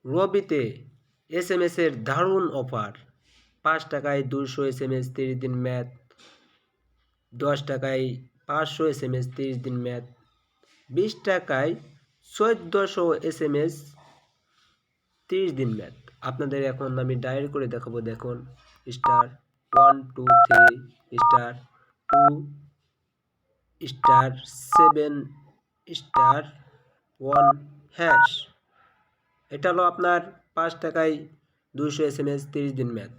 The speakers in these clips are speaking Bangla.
রবিতে SMS এর দারুণ অফার। 5 টাকায় 200 SMS 30 দিন ম্যাথ, 10 টাকায় 500 SMS 30 দিন ম্যাথ, 20 টাকায় 1400 SMS 30 দিন ম্যাথ। আপনাদের এখন আমি ডায়াল করে দেখাবো। দেখুন, star 1 2 3 star 2 star 7 star 1 hash. এটা হলো আপনার 5 টাকায় 200 SMS 30 দিন ম্যাথ।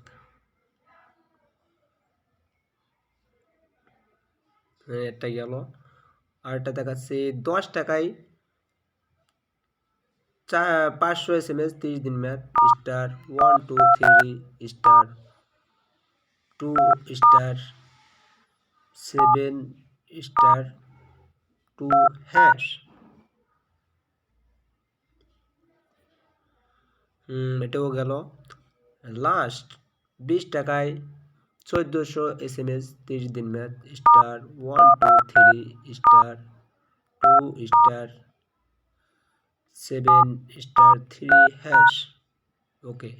এটা গেল। আর এটা দেখাচ্ছি 10 টাকায় 500 SMS 30 দিন ম্যাথ, star 1 2 3 star 2 star 7 star 2 hash. এটাও গেল। লাস্ট 20 টাকায় 1400 SMS 30 দিন ম্যাথ, star 1 2 3 star 2 star 7 star 3 hash. Okay.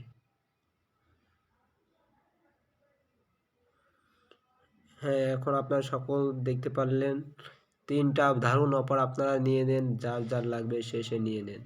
হ্যাঁ, এখন আপনারা সকল দেখতে পারলেন 3টা দারুণ অফার। আপনারা নিয়ে নেন, যার যার লাগবে সে নিয়ে নেন।